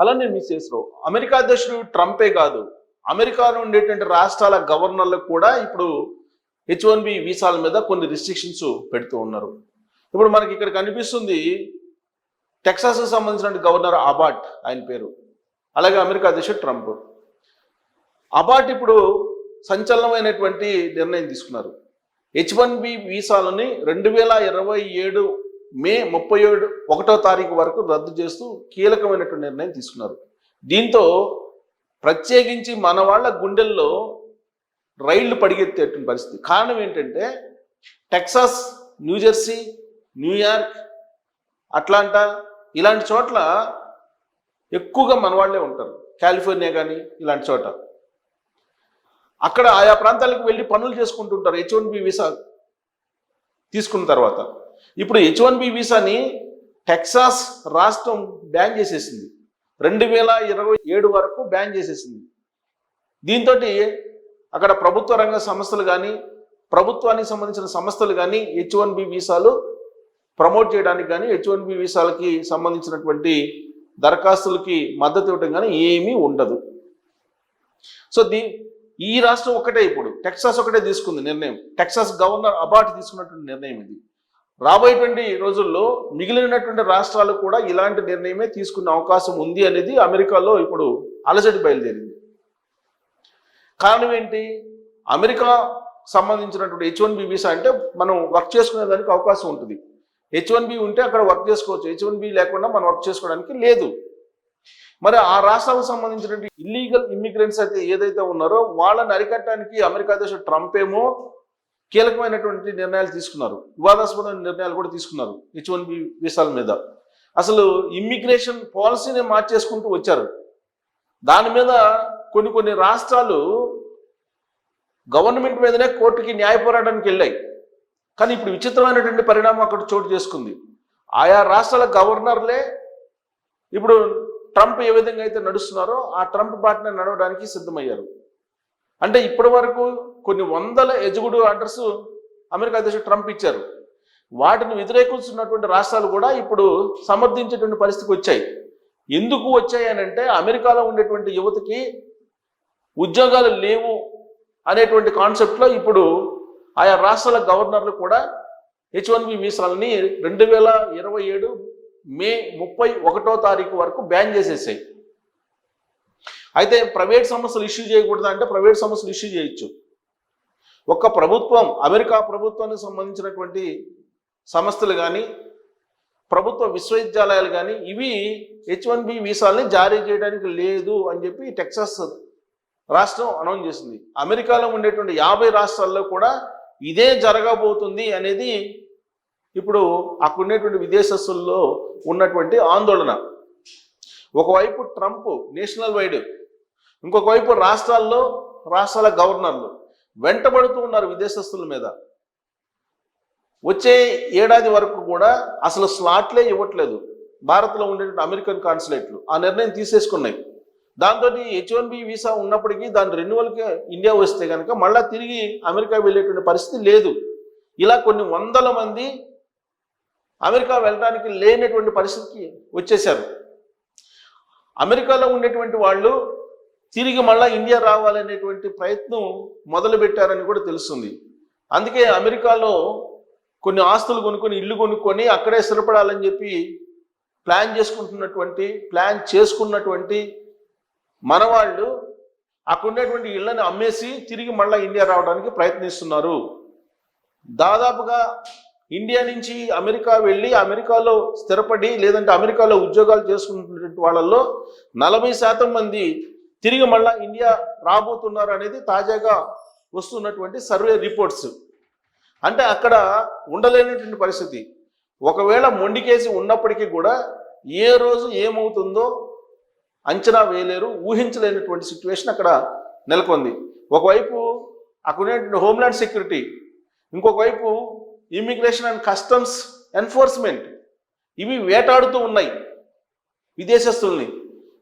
అలానే మిస్ చేసారు. అమెరికా అధ్యక్షుడు ట్రంపే కాదు, అమెరికాలో ఉండేటువంటి రాష్ట్రాల గవర్నర్లకు కూడా ఇప్పుడు H1B వీసాల మీద కొన్ని రిస్ట్రిక్షన్స్ పెడుతూ ఉన్నారు. ఇప్పుడు మనకి ఇక్కడ కనిపిస్తుంది టెక్సాస్కు సంబంధించిన గవర్నర్ అబాట్, ఆయన పేరు. అలాగే అమెరికా అధ్యక్షుడు ట్రంప్. అబాట్ ఇప్పుడు సంచలనమైనటువంటి నిర్ణయం తీసుకున్నారు. H1B వీసాలని 2027 మే 31 వరకు రద్దు చేస్తూ కీలకమైనటువంటి నిర్ణయం తీసుకున్నారు. దీంతో ప్రత్యేకించి మన వాళ్ళ గుండెల్లో రైళ్లు పడిగెత్తేటువంటి పరిస్థితి. కారణం ఏంటంటే టెక్సాస్, న్యూజెర్సీ, న్యూయార్క్, అట్లాంటా ఇలాంటి చోట్ల ఎక్కువగా మన వాళ్ళే ఉంటారు. కాలిఫోర్నియా కానీ ఇలాంటి చోట అక్కడ ఆయా ప్రాంతాలకు వెళ్ళి పనులు చేసుకుంటుంటారు H1B వీసా తీసుకున్న తర్వాత. ఇప్పుడు H1B వీసాని టెక్సాస్ రాష్ట్రం బ్యాన్ చేసేసింది. 2027 వరకు బ్యాన్ చేసేసింది. దీంతో అక్కడ ప్రభుత్వ రంగ సంస్థలు కానీ, ప్రభుత్వానికి సంబంధించిన సంస్థలు కానీ H1B వీసాలు ప్రమోట్ చేయడానికి కానీ, H1B వీసాలకి సంబంధించినటువంటి దరఖాస్తులకి మద్దతు ఇవ్వడం కానీ ఏమీ ఉండదు. సో ఈ రాష్ట్రం ఒకటే, ఇప్పుడు టెక్సాస్ ఒకటే తీసుకుంది నిర్ణయం. టెక్సాస్ గవర్నర్ అబాట్ తీసుకున్నటువంటి నిర్ణయం ఇది. రాబోయేటువంటి రోజుల్లో మిగిలినటువంటి రాష్ట్రాలు కూడా ఇలాంటి నిర్ణయమే తీసుకునే అవకాశం ఉంది అనేది అమెరికాలో ఇప్పుడు అలజడి బయలుదేరింది. కారణం ఏంటి? అమెరికా సంబంధించినటువంటి H1B వీసా అంటే మనం వర్క్ చేసుకునేదానికి అవకాశం ఉంటుంది. H1B ఉంటే అక్కడ వర్క్ చేసుకోవచ్చు, H1B లేకుండా మనం వర్క్ చేసుకోవడానికి లేదు. మరి ఆ రాష్ట్రాలకు సంబంధించినటువంటి ఇల్లీగల్ ఇమ్మిగ్రెంట్స్ అయితే ఏదైతే ఉన్నారో వాళ్ళని అరికట్టడానికి అమెరికా అధ్యక్షుడు ట్రంప్ ఏమో కీలకమైనటువంటి నిర్ణయాలు తీసుకున్నారు, వివాదాస్పదమైన నిర్ణయాలు కూడా తీసుకున్నారు H1B వీసాల మీద. అసలు ఇమ్మిగ్రేషన్ పాలసీని మార్చేసుకుంటూ వచ్చారు. దాని మీద కొన్ని రాష్ట్రాలు గవర్నమెంట్ మీదనే కోర్టుకి న్యాయ పోరాటానికి వెళ్ళాయి. కానీ ఇప్పుడు విచిత్రమైనటువంటి పరిణామం అక్కడ చోటు చేసుకుంది. ఆయా రాష్ట్రాల గవర్నర్లే ఇప్పుడు ట్రంప్ ఏ విధంగా అయితే నడుస్తున్నారో ఆ ట్రంప్ బాటనే నడవడానికి సిద్ధమయ్యారు. అంటే ఇప్పటి వరకు కొన్ని వందల ఎగ్జిక్యూటివ్ ఆర్డర్స్ అమెరికా అధ్యక్షుడు ట్రంప్ ఇచ్చారు. వాటిని వ్యతిరేకిస్తున్నటువంటి రాష్ట్రాలు కూడా ఇప్పుడు సమర్థించేటువంటి పరిస్థితికి వచ్చాయి. ఎందుకు వచ్చాయి అని అంటే అమెరికాలో ఉండేటువంటి యువతకి ఉద్యోగాలు లేవు అనేటువంటి కాన్సెప్ట్లో ఇప్పుడు ఆయా రాష్ట్రాల గవర్నర్లు కూడా H1B వీసాలని 2027 మే 31 వరకు బ్యాన్ చేసేసాయి. అయితే ప్రైవేట్ సంస్థలు ఇష్యూ చేయకూడదు అంటే ప్రైవేట్ సంస్థలు ఇష్యూ చేయొచ్చు. ఒక్క ప్రభుత్వం, అమెరికా ప్రభుత్వానికి సంబంధించినటువంటి సంస్థలు కానీ, ప్రభుత్వ విశ్వవిద్యాలయాలు కానీ ఇవి H1B వీసాలని జారీ చేయడానికి లేదు అని చెప్పి టెక్సాస్ రాష్ట్రం అనౌన్స్ చేసింది. అమెరికాలో ఉండేటువంటి 50 రాష్ట్రాల్లో కూడా ఇదే జరగబోతుంది అనేది ఇప్పుడు అక్కడ ఉండేటువంటి విదేశస్తుల్లో ఉన్నటువంటి ఆందోళన. ఒకవైపు ట్రంప్ నేషనల్ వైడ్, ఇంకొక వైపు రాష్ట్రాల గవర్నర్లు వెంటబడుతూ ఉన్నారు విదేశస్తుల మీద. వచ్చే ఏడాది వరకు కూడా అసలు స్లాట్లే ఇవ్వట్లేదు భారత్లో ఉండేటువంటి అమెరికన్ కాన్సులేట్లు. ఆ నిర్ణయం తీసేసుకున్నాయి. దాంతో H1B వీసా ఉన్నప్పటికీ దాని రెన్యువల్కి ఇండియా వస్తే కనుక మళ్ళీ తిరిగి అమెరికా వెళ్ళేటువంటి పరిస్థితి లేదు. ఇలా కొన్ని వందల మంది అమెరికా వెళ్ళడానికి లేనటువంటి పరిస్థితికి వచ్చేశారు. అమెరికాలో ఉండేటువంటి వాళ్ళు తిరిగి మళ్ళీ ఇండియా రావాలనేటువంటి ప్రయత్నం మొదలుపెట్టారని కూడా తెలుస్తుంది. అందుకే అమెరికాలో కొన్ని ఆస్తులు కొనుక్కొని, ఇల్లు కొనుక్కొని అక్కడే స్థిరపడాలని చెప్పి ప్లాన్ చేసుకున్నటువంటి మనవాళ్ళు అక్కడ ఉండేటువంటి ఇళ్ళని అమ్మేసి తిరిగి మళ్ళీ ఇండియా రావడానికి ప్రయత్నిస్తున్నారు. దాదాపుగా ఇండియా నుంచి అమెరికా వెళ్ళి అమెరికాలో స్థిరపడి లేదంటే అమెరికాలో ఉద్యోగాలు చేసుకున్నటువంటి వాళ్ళల్లో 40% మంది తిరిగి మళ్ళీ ఇండియా రాబోతున్నారు అనేది తాజాగా వస్తున్నటువంటి సర్వే రిపోర్ట్స్. అంటే అక్కడ ఉండలేనటువంటి పరిస్థితి. ఒకవేళ మొండికేసి ఉన్నప్పటికీ కూడా ఏ రోజు ఏమవుతుందో అంచనా వేయలేరు, ఊహించలేనటువంటి సిచ్యువేషన్ అక్కడ నెలకొంది. ఒకవైపు అక్కడ హోమ్లాండ్ సెక్యూరిటీ, ఇంకొక వైపు ఇమ్మిగ్రేషన్ అండ్ కస్టమ్స్ ఎన్ఫోర్స్మెంట్ ఇవి వేటాడుతూ ఉన్నాయి విదేశస్తుల్ని.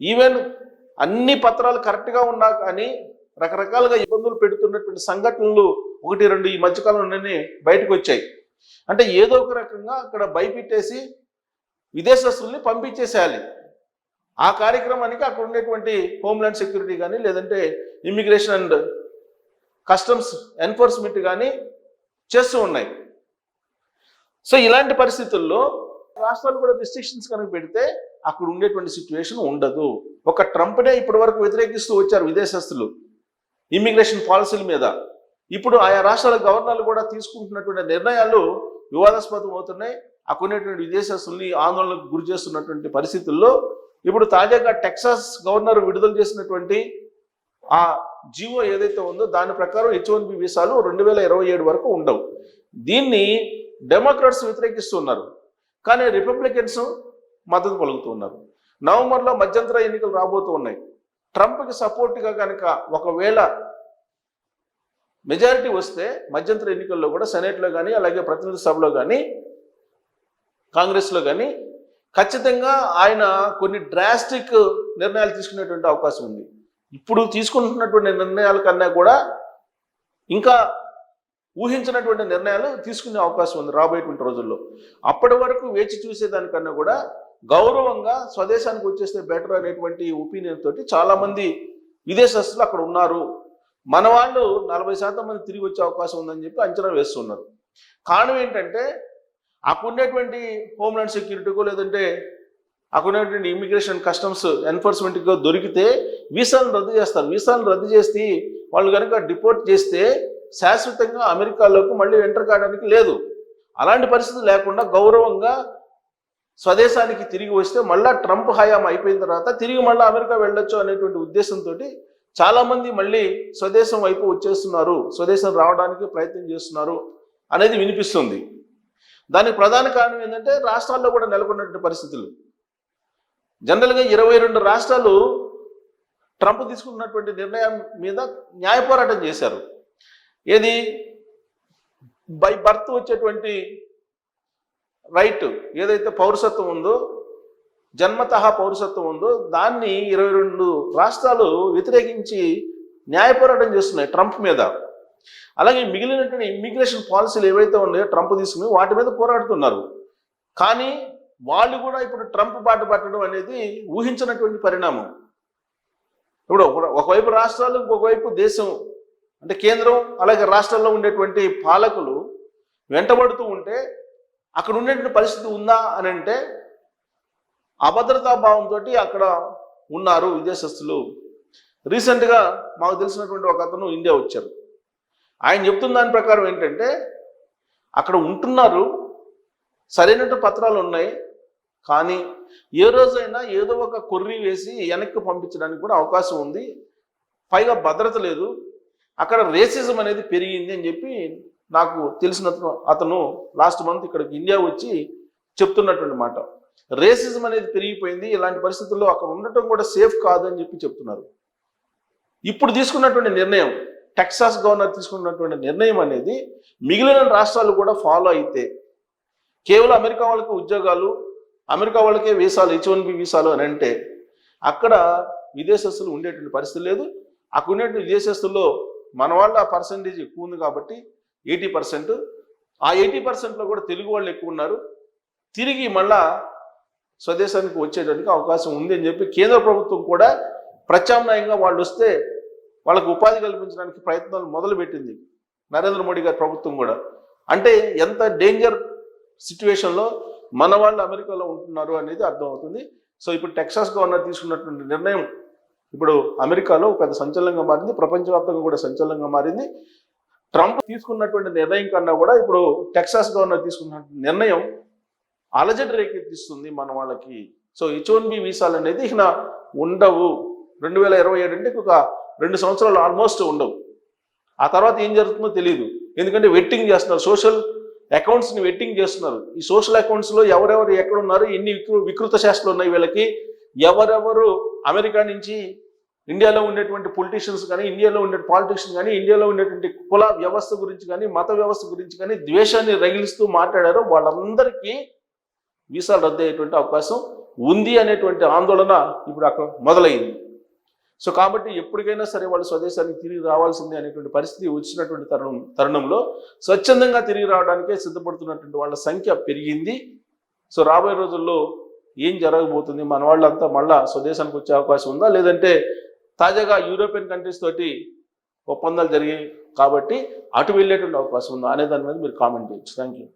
ఈవెన్ అన్ని పత్రాలు కరెక్ట్గా ఉన్నా కానీ రకరకాలుగా ఇబ్బందులు పెడుతున్నటువంటి సంఘటనలు 1-2 ఈ మధ్యకాలంలోనే బయటకు వచ్చాయి. అంటే ఏదో ఒక రకంగా అక్కడ భయపెట్టేసి విదేశస్తుల్ని పంపించేసేయాలి. ఆ కార్యక్రమానికి అక్కడ ఉండేటువంటి హోమ్లాండ్ సెక్యూరిటీ కానీ లేదంటే ఇమ్మిగ్రేషన్ అండ్ కస్టమ్స్ ఎన్ఫోర్స్మెంట్ కానీ చేస్తూ ఉన్నాయి. సో ఇలాంటి పరిస్థితుల్లో రాష్ట్రాలు కూడా రిస్ట్రిక్షన్స్ కనుక పెడితే అక్కడ ఉండేటువంటి సిచ్యువేషన్ ఉండదు. ఒక ట్రంప్నే ఇప్పటి వరకు వ్యతిరేకిస్తూ వచ్చారు విదేశస్తులు ఇమ్మిగ్రేషన్ పాలసీల మీద. ఇప్పుడు ఆయా రాష్ట్రాల గవర్నర్లు కూడా తీసుకుంటున్నటువంటి నిర్ణయాలు వివాదాస్పదం అవుతున్నాయి. అక్కడ ఉన్నటువంటి విదేశస్తుల్ని ఆందోళనకు గురి చేస్తున్నటువంటి పరిస్థితుల్లో ఇప్పుడు తాజాగా టెక్సాస్ గవర్నర్ విడుదల చేసినటువంటి ఆ జీవో ఏదైతే ఉందో దాని ప్రకారం H1B వీసాలు 2027 వరకు ఉండవు. దీన్ని డెమోక్రాట్స్ వ్యతిరేకిస్తున్నారు, కానీ రిపబ్లికన్స్ మద్దతు పలుకుతున్నారు. నవంబర్లో మధ్యంతర ఎన్నికలు రాబోతూ ఉన్నాయి. ట్రంప్కి సపోర్ట్గా కనుక ఒకవేళ మెజారిటీ వస్తే మధ్యంతర ఎన్నికల్లో కూడా సెనేట్లో కానీ అలాగే ప్రతినిధి సభలో కానీ కాంగ్రెస్లో కానీ ఖచ్చితంగా ఆయన కొన్ని డ్రాస్టిక్ నిర్ణయాలు తీసుకునేటువంటి అవకాశం ఉంది. ఇప్పుడు తీసుకుంటున్నటువంటి నిర్ణయాల కన్నా కూడా ఇంకా ఊహించినటువంటి నిర్ణయాలు తీసుకునే అవకాశం ఉంది రాబోయేటువంటి రోజుల్లో. అప్పటి వరకు వేచి చూసేదానికన్నా కూడా గౌరవంగా స్వదేశానికి వచ్చేస్తే బెటర్ అనేటువంటి ఒపీనియన్ తోటి చాలామంది విదేశస్తులు అక్కడ ఉన్నారు. మన వాళ్ళు 40% మంది తిరిగి వచ్చే అవకాశం ఉందని చెప్పి అంచనా వేస్తున్నారు. కారణం ఏంటంటే అక్కడ ఉండేటువంటి హోమ్లాండ్ సెక్యూరిటీకో లేదంటే అక్కడ ఉన్నటువంటి ఇమిగ్రేషన్ కస్టమ్స్ ఎన్ఫోర్స్మెంట్కో దొరికితే వీసాలను రద్దు చేస్తారు. వీసాలను రద్దు చేసి వాళ్ళు కనుక డిపోర్ట్ చేస్తే శాశ్వతంగా అమెరికాలోకి మళ్ళీ ఎంటర్ కావడానికి లేదు. అలాంటి పరిస్థితి లేకుండా గౌరవంగా స్వదేశానికి తిరిగి వస్తే మళ్ళీ ట్రంప్ హయాం అయిపోయిన తర్వాత తిరిగి మళ్ళీ అమెరికా వెళ్ళొచ్చు అనేటువంటి ఉద్దేశంతో చాలామంది మళ్ళీ స్వదేశం వైపు వచ్చేస్తున్నారు, స్వదేశం రావడానికి ప్రయత్నం చేస్తున్నారు అనేది వినిపిస్తుంది. దానికి ప్రధాన కారణం ఏంటంటే రాష్ట్రాల్లో కూడా నెలకొన్నటువంటి పరిస్థితులు. జనరల్గా 22 రాష్ట్రాలు ట్రంప్ తీసుకున్నటువంటి నిర్ణయం మీద న్యాయ పోరాటం చేశారు. ఏది బై బర్త్ వచ్చేటువంటి రైట్ ఏదైతే పౌరసత్వం ఉందో, జన్మతః పౌరసత్వం ఉందో దాన్ని 22 రాష్ట్రాలు వ్యతిరేకించి న్యాయ పోరాటం చేస్తున్నాయి ట్రంప్ మీద. అలాగే మిగిలినటువంటి ఇమ్మిగ్రేషన్ పాలసీలు ఏవైతే ఉన్నాయో ట్రంప్ తీసుకుని వాటి మీద పోరాడుతున్నారు. కానీ వాళ్ళు కూడా ఇప్పుడు ట్రంప్ బాట పట్టడం అనేది ఊహించినటువంటి పరిణామం. ఇప్పుడు ఒకవైపు రాష్ట్రాలు ఇంకొకవైపు దేశం అంటే కేంద్రం అలాగే రాష్ట్రాల్లో ఉండేటువంటి పాలకులు వెంటబడుతూ ఉంటే అక్కడ ఉండేటువంటి పరిస్థితి ఉందా అని అంటే అభద్రతా భావంతో అక్కడ ఉన్నారు విదేశస్తులు. రీసెంట్గా మాకు తెలిసినటువంటి ఒక అతను ఇండియా వచ్చారు. ఆయన చెప్తున్న దాని ప్రకారం ఏంటంటే అక్కడ ఉంటున్నారు, సరైనటువంటి పత్రాలు ఉన్నాయి, కానీ ఏ రోజైనా ఏదో ఒక కొర్రీ వేసి వెనక్కి పంపించడానికి కూడా అవకాశం ఉంది, పైగా భద్రత లేదు, అక్కడ రేసిజం అనేది పెరిగింది అని చెప్పి నాకు తెలిసిన అతను లాస్ట్ మంత్ ఇక్కడికి ఇండియా వచ్చి చెప్తున్నటువంటి మాట. రేసిజం అనేది పెరిగిపోయింది, ఇలాంటి పరిస్థితుల్లో అక్కడ ఉండటం కూడా సేఫ్ కాదు అని చెప్పి చెప్తున్నారు. ఇప్పుడు తీసుకున్నటువంటి నిర్ణయం, టెక్సాస్ గవర్నర్ తీసుకున్నటువంటి నిర్ణయం అనేది మిగిలిన రాష్ట్రాలు కూడా ఫాలో అయితే కేవలం అమెరికా వాళ్ళకి ఉద్యోగాలు, అమెరికా వాళ్ళకే వీసాలు, H1B వీసాలు అని అంటే అక్కడ విదేశస్తులు ఉండేటువంటి పరిస్థితి లేదు. అక్కడ ఉండేటువంటి విదేశస్తుల్లో మన వాళ్ళ పర్సంటేజ్ ఎక్కువ ఉంది కాబట్టి 80%. ఆ 80%లో కూడా తెలుగు వాళ్ళు ఎక్కువ ఉన్నారు. తిరిగి మళ్ళా స్వదేశానికి వచ్చేటానికి అవకాశం ఉంది అని చెప్పి కేంద్ర ప్రభుత్వం కూడా ప్రత్యామ్నాయంగా వాళ్ళు వస్తే వాళ్ళకు ఉపాధి కల్పించడానికి ప్రయత్నాలు మొదలుపెట్టింది నరేంద్ర మోడీ గారి ప్రభుత్వం కూడా. అంటే ఎంత డేంజర్ సిచ్యువేషన్లో మన వాళ్ళు అమెరికాలో ఉంటున్నారు అనేది అర్థమవుతుంది. సో ఇప్పుడు టెక్సాస్ గవర్నర్ తీసుకున్నటువంటి నిర్ణయం ఇప్పుడు అమెరికాలో పెద్ద సంచలనంగా మారింది, ప్రపంచవ్యాప్తంగా కూడా సంచలనంగా మారింది. ట్రంప్ తీసుకున్నటువంటి నిర్ణయం కన్నా కూడా ఇప్పుడు టెక్సాస్ గవర్నర్ తీసుకున్న నిర్ణయం అలజడి రేకెత్తిస్తుంది మన వాళ్ళకి. సో H1B వీసాలు అనేది ఇక ఉండవు. 2027 అంటే ఒక 2 సంవత్సరాలు ఆల్మోస్ట్ ఉండవు. ఆ తర్వాత ఏం జరుగుతుందో తెలియదు. ఎందుకంటే వెట్టింగ్ చేస్తున్నారు, సోషల్ అకౌంట్స్ని వెట్టింగ్ చేస్తున్నారు. ఈ సోషల్ అకౌంట్స్లో ఎవరెవరు ఎక్కడ ఉన్నారు, ఎన్ని వికృత శాస్త్రాలు ఉన్నాయి వీళ్ళకి, ఎవరెవరు అమెరికా నుంచి ఇండియాలో ఉండేటువంటి పొలిటీషియన్స్ కానీ, ఇండియాలో ఉండే పాలిటిషియన్స్ కానీ, ఇండియాలో ఉండేటువంటి కుల వ్యవస్థ గురించి కానీ, మత వ్యవస్థ గురించి కానీ ద్వేషాన్ని రగిలిస్తూ మాట్లాడారో వాళ్ళందరికీ వీసాలు రద్దు అయ్యేటువంటి అవకాశం ఉంది అనేటువంటి ఆందోళన ఇప్పుడు అక్కడ మొదలైంది. సో కాబట్టి ఎప్పటికైనా సరే వాళ్ళు స్వదేశానికి తిరిగి రావాల్సిందే అనేటువంటి పరిస్థితి వచ్చినటువంటి తరుణంలో స్వచ్ఛందంగా తిరిగి రావడానికే సిద్ధపడుతున్నటువంటి వాళ్ళ సంఖ్య పెరిగింది. సో రాబోయే రోజుల్లో ఏం జరగబోతుంది, మన వాళ్ళంతా మళ్ళా స్వదేశానికి వచ్చే అవకాశం ఉందా, లేదంటే తాజాగా యూరోపియన్ కంట్రీస్ తోటి ఒప్పందాలు జరిగాయి కాబట్టి అటు వెళ్ళేటువంటి అవకాశం ఉందా అనే దాని మీద మీరు కామెంట్ చేయొచ్చు. Thank you.